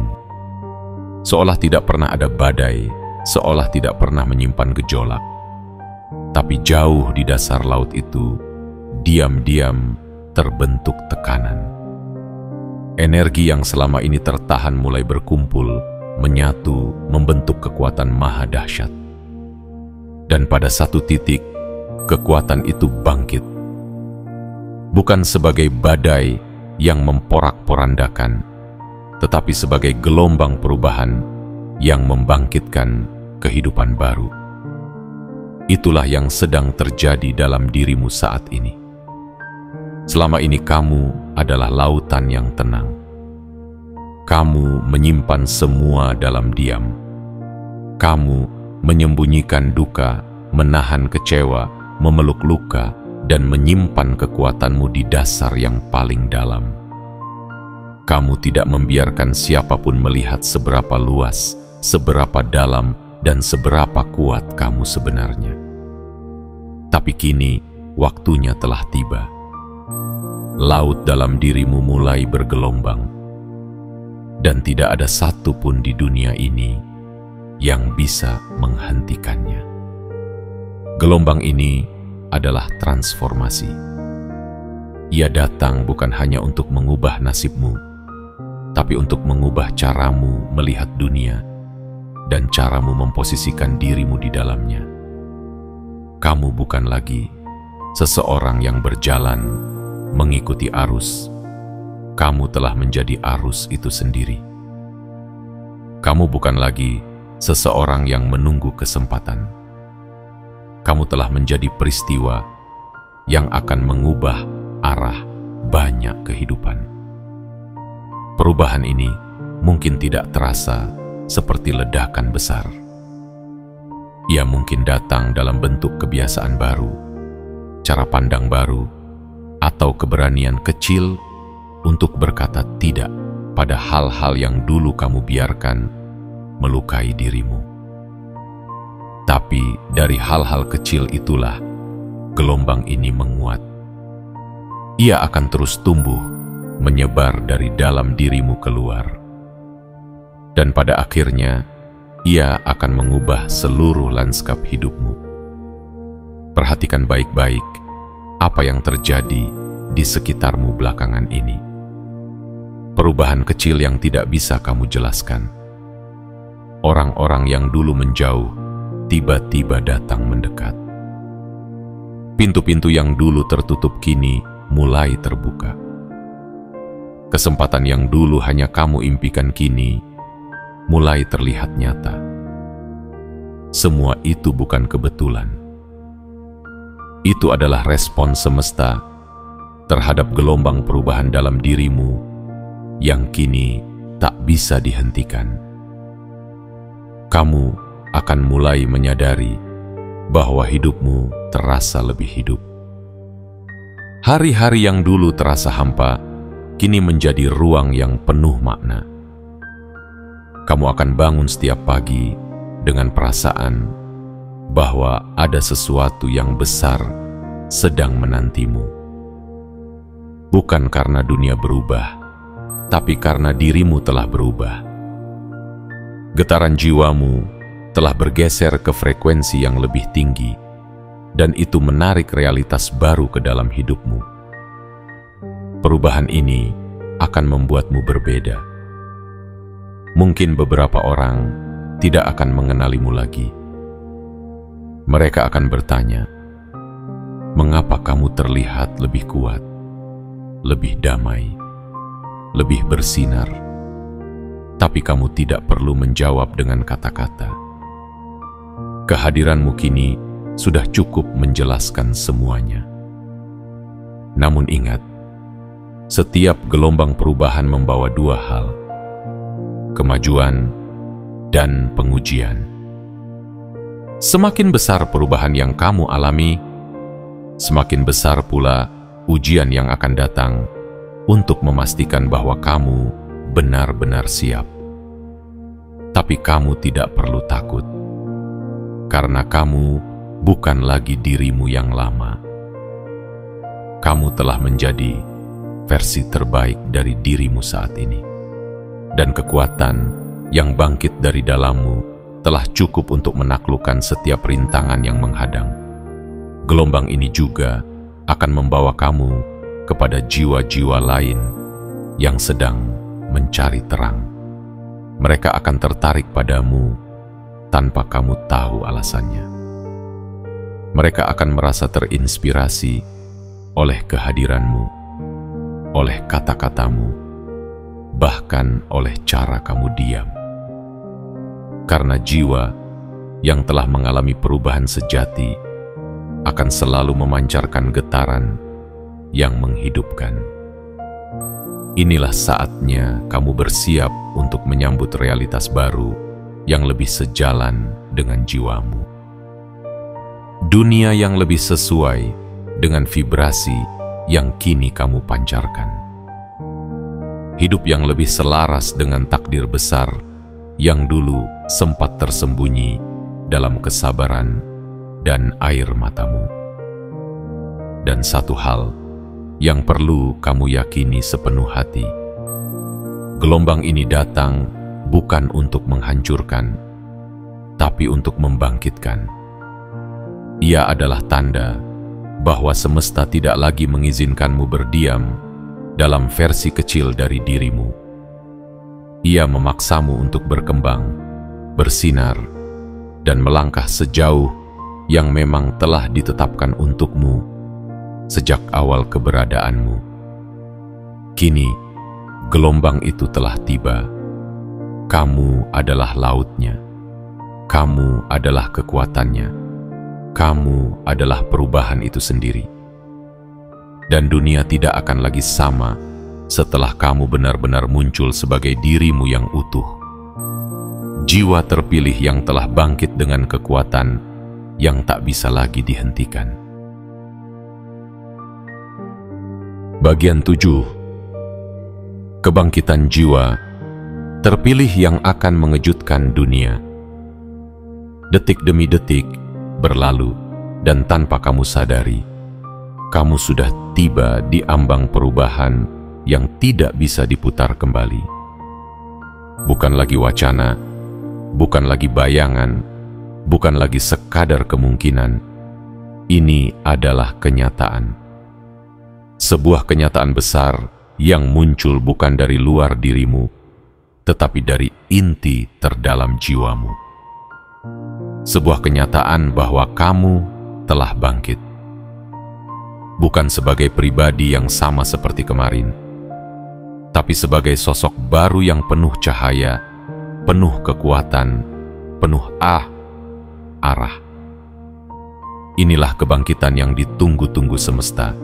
Seolah tidak pernah ada badai, seolah tidak pernah menyimpan gejolak. Tapi jauh di dasar laut itu, diam-diam terbentuk tekanan. Energi yang selama ini tertahan mulai berkumpul, menyatu, membentuk kekuatan maha dahsyat. Dan pada satu titik, kekuatan itu bangkit. Bukan sebagai badai yang memporak-porandakan, tetapi sebagai gelombang perubahan yang membangkitkan kehidupan baru. Itulah yang sedang terjadi dalam dirimu saat ini. Selama ini kamu adalah lautan yang tenang. Kamu menyimpan semua dalam diam. Kamu menyembunyikan duka, menahan kecewa, memeluk luka, dan menyimpan kekuatanmu di dasar yang paling dalam. Kamu tidak membiarkan siapapun melihat seberapa luas, seberapa dalam, dan seberapa kuat kamu sebenarnya. Tapi kini, waktunya telah tiba. Laut dalam dirimu mulai bergelombang, dan tidak ada satu pun di dunia ini yang bisa menghentikannya. Gelombang ini adalah transformasi. Ia datang bukan hanya untuk mengubah nasibmu, tapi untuk mengubah caramu melihat dunia dan caramu memposisikan dirimu di dalamnya. Kamu bukan lagi seseorang yang berjalan mengikuti arus. Kamu telah menjadi arus itu sendiri. Kamu bukan lagi seseorang yang menunggu kesempatan. Kamu telah menjadi peristiwa yang akan mengubah arah banyak kehidupan. Perubahan ini mungkin tidak terasa seperti ledakan besar. Ia mungkin datang dalam bentuk kebiasaan baru, cara pandang baru, atau keberanian kecil untuk berkata tidak pada hal-hal yang dulu kamu biarkan melukai dirimu. Tapi dari hal-hal kecil itulah gelombang ini menguat. Ia akan terus tumbuh, menyebar dari dalam dirimu keluar. Dan pada akhirnya, ia akan mengubah seluruh lanskap hidupmu. Perhatikan baik-baik apa yang terjadi di sekitarmu belakangan ini. Perubahan kecil yang tidak bisa kamu jelaskan. Orang-orang yang dulu menjauh, tiba-tiba datang mendekat. Pintu-pintu yang dulu tertutup kini mulai terbuka. Kesempatan yang dulu hanya kamu impikan kini mulai terlihat nyata. Semua itu bukan kebetulan. Itu adalah respon semesta terhadap gelombang perubahan dalam dirimu yang kini tak bisa dihentikan. Kamu akan mulai menyadari bahwa hidupmu terasa lebih hidup. Hari-hari yang dulu terasa hampa, kini menjadi ruang yang penuh makna. Kamu akan bangun setiap pagi dengan perasaan bahwa ada sesuatu yang besar sedang menantimu. Bukan karena dunia berubah, tapi karena dirimu telah berubah. Getaran jiwamu telah bergeser ke frekuensi yang lebih tinggi, dan itu menarik realitas baru ke dalam hidupmu. Perubahan ini akan membuatmu berbeda. Mungkin beberapa orang tidak akan mengenalimu lagi. Mereka akan bertanya, mengapa kamu terlihat lebih kuat, lebih damai, lebih bersinar? Tapi kamu tidak perlu menjawab dengan kata-kata. Kehadiranmu kini sudah cukup menjelaskan semuanya. Namun ingat, setiap gelombang perubahan membawa dua hal: kemajuan dan pengujian. Semakin besar perubahan yang kamu alami, semakin besar pula ujian yang akan datang untuk memastikan bahwa kamu benar-benar siap. Tapi kamu tidak perlu takut, karena kamu bukan lagi dirimu yang lama. Kamu telah menjadi versi terbaik dari dirimu saat ini. Dan kekuatan yang bangkit dari dalammu telah cukup untuk menaklukkan setiap rintangan yang menghadang. Gelombang ini juga akan membawa kamu kepada jiwa-jiwa lain yang sedang mencari terang. Mereka akan tertarik padamu tanpa kamu tahu alasannya. Mereka akan merasa terinspirasi oleh kehadiranmu, oleh kata-katamu, bahkan oleh cara kamu diam. Karena jiwa yang telah mengalami perubahan sejati akan selalu memancarkan getaran yang menghidupkan. Inilah saatnya kamu bersiap untuk menyambut realitas baru yang lebih sejalan dengan jiwamu. Dunia yang lebih sesuai dengan vibrasi yang kini kamu pancarkan. hidup yang lebih selaras dengan takdir besar yang dulu sempat tersembunyi dalam kesabaran dan air matamu. Dan satu hal yang perlu kamu yakini sepenuh hati, gelombang ini datang bukan untuk menghancurkan, tapi untuk membangkitkan. Ia adalah tanda bahwa semesta tidak lagi mengizinkanmu berdiam dalam versi kecil dari dirimu. Ia memaksamu untuk berkembang, bersinar, dan melangkah sejauh yang memang telah ditetapkan untukmu sejak awal keberadaanmu. Kini, gelombang itu telah tiba. Kamu adalah lautnya. Kamu adalah kekuatannya. Kamu adalah perubahan itu sendiri. Dan dunia tidak akan lagi sama setelah kamu benar-benar muncul sebagai dirimu yang utuh. Jiwa terpilih yang telah bangkit dengan kekuatan yang tak bisa lagi dihentikan. Bagian 7. Kebangkitan jiwa terpilih yang akan mengejutkan dunia. Detik demi detik berlalu, dan tanpa kamu sadari, kamu sudah tiba di ambang perubahan yang tidak bisa diputar kembali. Bukan lagi wacana, bukan lagi bayangan, bukan lagi sekadar kemungkinan. Ini adalah kenyataan. Sebuah kenyataan besar yang muncul bukan dari luar dirimu, tetapi dari inti terdalam jiwamu. Sebuah kenyataan bahwa kamu telah bangkit. Bukan sebagai pribadi yang sama seperti kemarin, tapi sebagai sosok baru yang penuh cahaya, penuh kekuatan, penuh arah. Inilah kebangkitan yang ditunggu-tunggu semesta.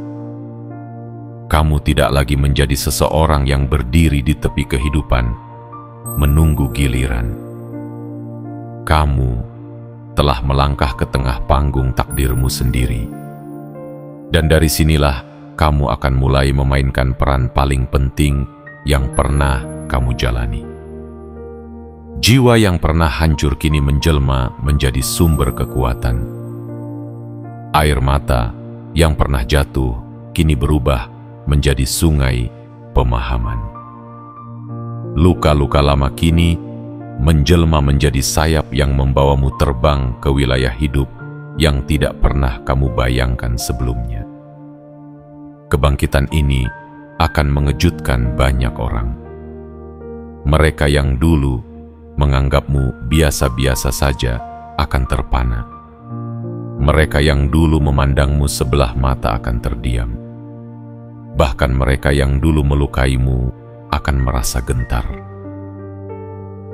Kamu tidak lagi menjadi seseorang yang berdiri di tepi kehidupan, menunggu giliran. Kamu telah melangkah ke tengah panggung takdirmu sendiri. Dan dari sinilah kamu akan mulai memainkan peran paling penting yang pernah kamu jalani. Jiwa yang pernah hancur kini menjelma menjadi sumber kekuatan. Air mata yang pernah jatuh kini berubah menjadi sungai pemahaman. Luka-luka lama kini menjelma menjadi sayap yang membawamu terbang ke wilayah hidup yang tidak pernah kamu bayangkan sebelumnya. Kebangkitan ini akan mengejutkan banyak orang. Mereka yang dulu menganggapmu biasa-biasa saja akan terpana. Mereka yang dulu memandangmu sebelah mata akan terdiam. Bahkan mereka yang dulu melukaimu akan merasa gentar.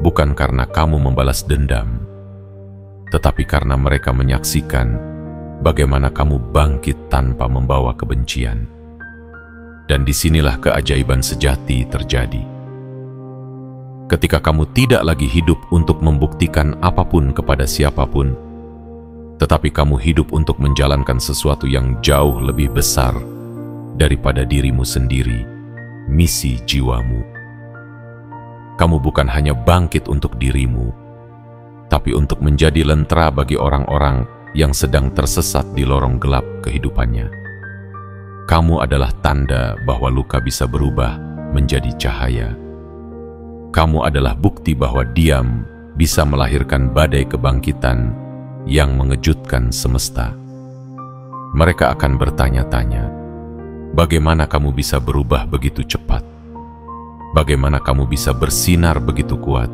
Bukan karena kamu membalas dendam, tetapi karena mereka menyaksikan bagaimana kamu bangkit tanpa membawa kebencian. Dan disinilah keajaiban sejati terjadi. Ketika kamu tidak lagi hidup untuk membuktikan apapun kepada siapapun, tetapi kamu hidup untuk menjalankan sesuatu yang jauh lebih besar daripada dirimu sendiri, misi jiwamu. Kamu bukan hanya bangkit untuk dirimu, tapi untuk menjadi lentera bagi orang-orang yang sedang tersesat di lorong gelap kehidupannya. Kamu adalah tanda bahwa luka bisa berubah menjadi cahaya. Kamu adalah bukti bahwa diam bisa melahirkan badai kebangkitan yang mengejutkan semesta. Mereka akan bertanya-tanya, bagaimana kamu bisa berubah begitu cepat? Bagaimana kamu bisa bersinar begitu kuat?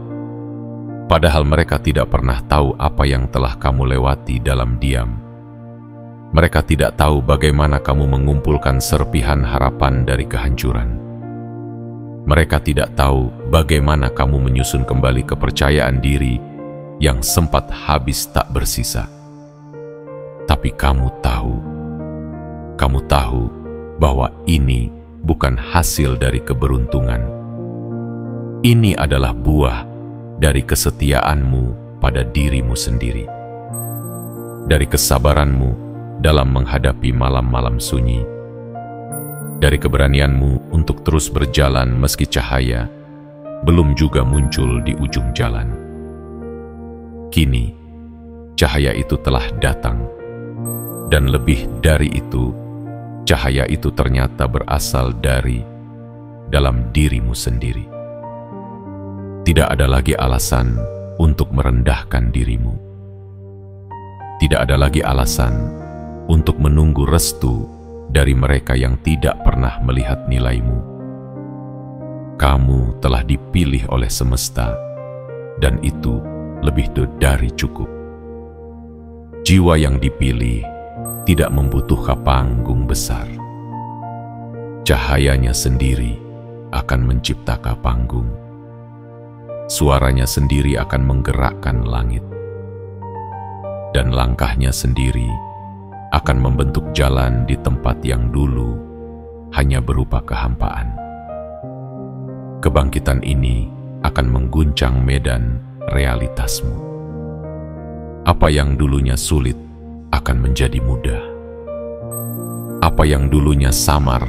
Padahal mereka tidak pernah tahu apa yang telah kamu lewati dalam diam. Mereka tidak tahu bagaimana kamu mengumpulkan serpihan harapan dari kehancuran. Mereka tidak tahu bagaimana kamu menyusun kembali kepercayaan diri yang sempat habis tak bersisa. Tapi kamu tahu bahwa ini bukan hasil dari keberuntungan. Ini adalah buah dari kesetiaanmu pada dirimu sendiri, dari kesabaranmu dalam menghadapi malam-malam sunyi, dari keberanianmu untuk terus berjalan meski cahaya belum juga muncul di ujung jalan. Kini, cahaya itu telah datang, dan lebih dari itu, cahaya itu ternyata berasal dari dalam dirimu sendiri. Tidak ada lagi alasan untuk merendahkan dirimu. Tidak ada lagi alasan untuk menunggu restu dari mereka yang tidak pernah melihat nilaimu. Kamu telah dipilih oleh semesta, dan itu lebih dari cukup. Jiwa yang dipilih tidak membutuhkan panggung besar. Cahayanya sendiri akan menciptakan panggung. Suaranya sendiri akan menggerakkan langit. Dan langkahnya sendiri akan membentuk jalan di tempat yang dulu hanya berupa kehampaan. Kebangkitan ini akan mengguncang medan realitasmu. Apa yang dulunya sulit akan menjadi mudah. Apa yang dulunya samar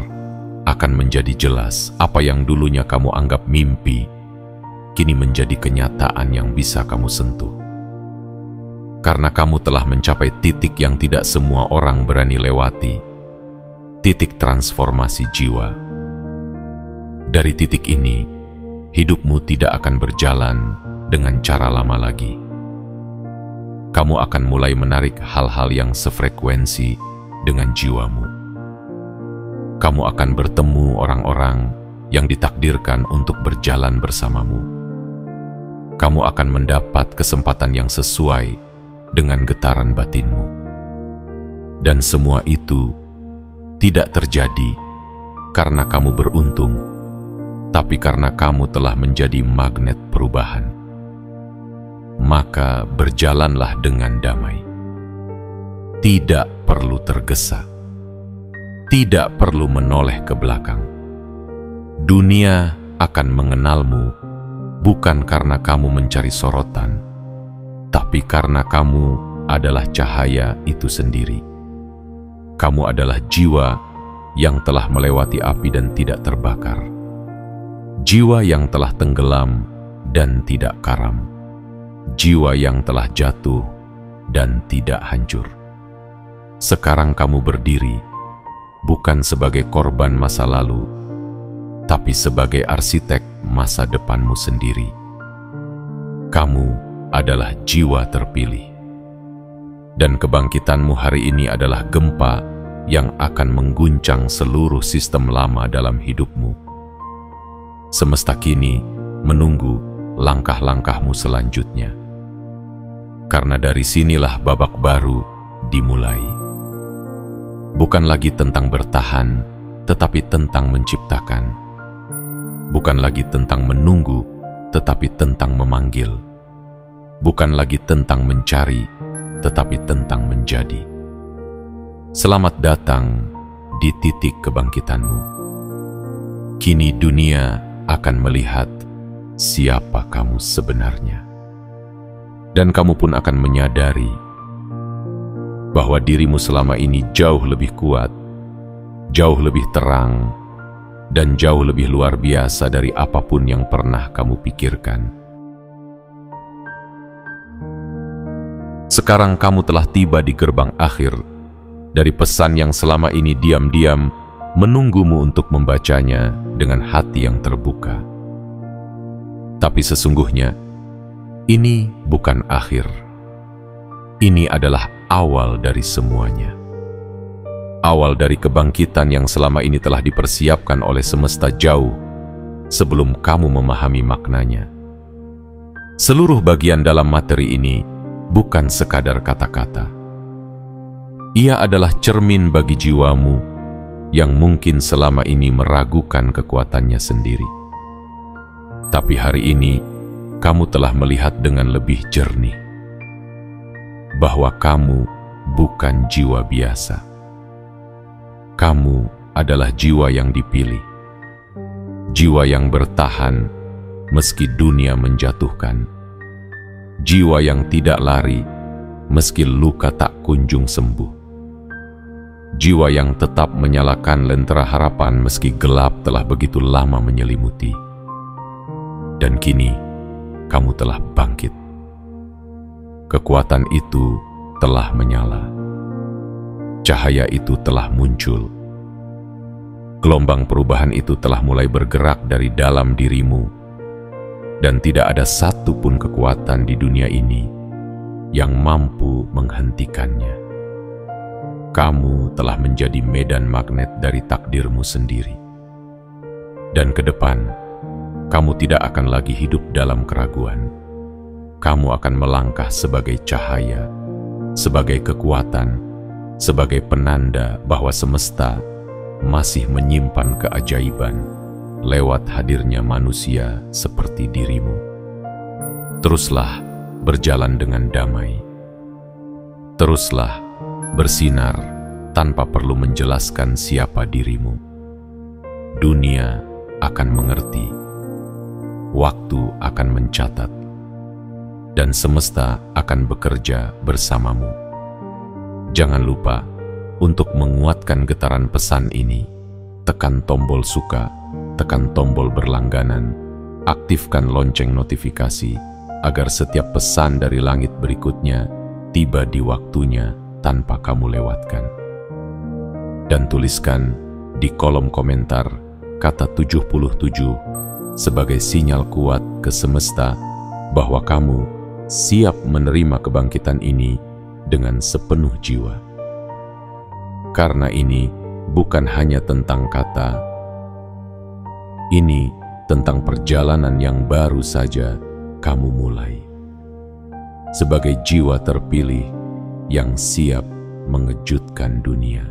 akan menjadi jelas. Apa yang dulunya kamu anggap mimpi, kini menjadi kenyataan yang bisa kamu sentuh. Karena kamu telah mencapai titik yang tidak semua orang berani lewati, titik transformasi jiwa. Dari titik ini, hidupmu tidak akan berjalan dengan cara lama lagi. Kamu akan mulai menarik hal-hal yang sefrekuensi dengan jiwamu. Kamu akan bertemu orang-orang yang ditakdirkan untuk berjalan bersamamu. Kamu akan mendapat kesempatan yang sesuai dengan getaran batinmu. Dan semua itu tidak terjadi karena kamu beruntung, tapi karena kamu telah menjadi magnet perubahan. Maka berjalanlah dengan damai. Tidak perlu tergesa. Tidak perlu menoleh ke belakang. Dunia akan mengenalmu bukan karena kamu mencari sorotan, tapi karena kamu adalah cahaya itu sendiri. Kamu adalah jiwa yang telah melewati api dan tidak terbakar. Jiwa yang telah tenggelam dan tidak karam. Jiwa yang telah jatuh dan tidak hancur. Sekarang kamu berdiri bukan sebagai korban masa lalu, tapi sebagai arsitek masa depanmu sendiri. Kamu adalah jiwa terpilih. Dan kebangkitanmu hari ini adalah gempa yang akan mengguncang seluruh sistem lama dalam hidupmu. Semesta kini menunggu langkah-langkahmu selanjutnya. Karena dari sinilah babak baru dimulai. Bukan lagi tentang bertahan, tetapi tentang menciptakan. Bukan lagi tentang menunggu, tetapi tentang memanggil. Bukan lagi tentang mencari, tetapi tentang menjadi. Selamat datang di titik kebangkitanmu. Kini dunia akan melihat siapa kamu sebenarnya. Dan kamu pun akan menyadari bahwa dirimu selama ini jauh lebih kuat, jauh lebih terang, dan jauh lebih luar biasa dari apapun yang pernah kamu pikirkan. Sekarang kamu telah tiba di gerbang akhir dari pesan yang selama ini diam-diam menunggumu untuk membacanya dengan hati yang terbuka. Tapi sesungguhnya, ini bukan akhir. Ini adalah awal dari semuanya. Awal dari kebangkitan yang selama ini telah dipersiapkan oleh semesta jauh sebelum kamu memahami maknanya. Seluruh bagian dalam materi ini bukan sekadar kata-kata. Ia adalah cermin bagi jiwamu yang mungkin selama ini meragukan kekuatannya sendiri. Tapi hari ini, kamu telah melihat dengan lebih jernih bahwa kamu bukan jiwa biasa. Kamu adalah jiwa yang dipilih, jiwa yang bertahan meski dunia menjatuhkan, jiwa yang tidak lari meski luka tak kunjung sembuh. jiwa yang tetap menyalakan lentera harapan meski gelap telah begitu lama menyelimuti. Dan kini, kamu telah bangkit. Kekuatan itu telah menyala. Cahaya itu telah muncul. Gelombang perubahan itu telah mulai bergerak dari dalam dirimu, dan tidak ada satu pun kekuatan di dunia ini yang mampu menghentikannya. Kamu telah menjadi medan magnet dari takdirmu sendiri. Dan ke depan, kamu tidak akan lagi hidup dalam keraguan. Kamu akan melangkah sebagai cahaya, sebagai kekuatan, sebagai penanda bahwa semesta masih menyimpan keajaiban lewat hadirnya manusia seperti dirimu. Teruslah berjalan dengan damai. Teruslah bersinar tanpa perlu menjelaskan siapa dirimu. Dunia akan mengerti, waktu akan mencatat, dan semesta akan bekerja bersamamu. Jangan lupa untuk menguatkan getaran pesan ini. Tekan tombol suka, tekan tombol berlangganan, aktifkan lonceng notifikasi agar setiap pesan dari langit berikutnya tiba di waktunya tanpa kamu lewatkan. Dan tuliskan di kolom komentar kata 77 sebagai sinyal kuat ke semesta bahwa kamu siap menerima kebangkitan ini dengan sepenuh jiwa. Karena ini bukan hanya tentang kata, ini tentang perjalanan yang baru saja kamu mulai. Sebagai jiwa terpilih yang siap mengejutkan dunia.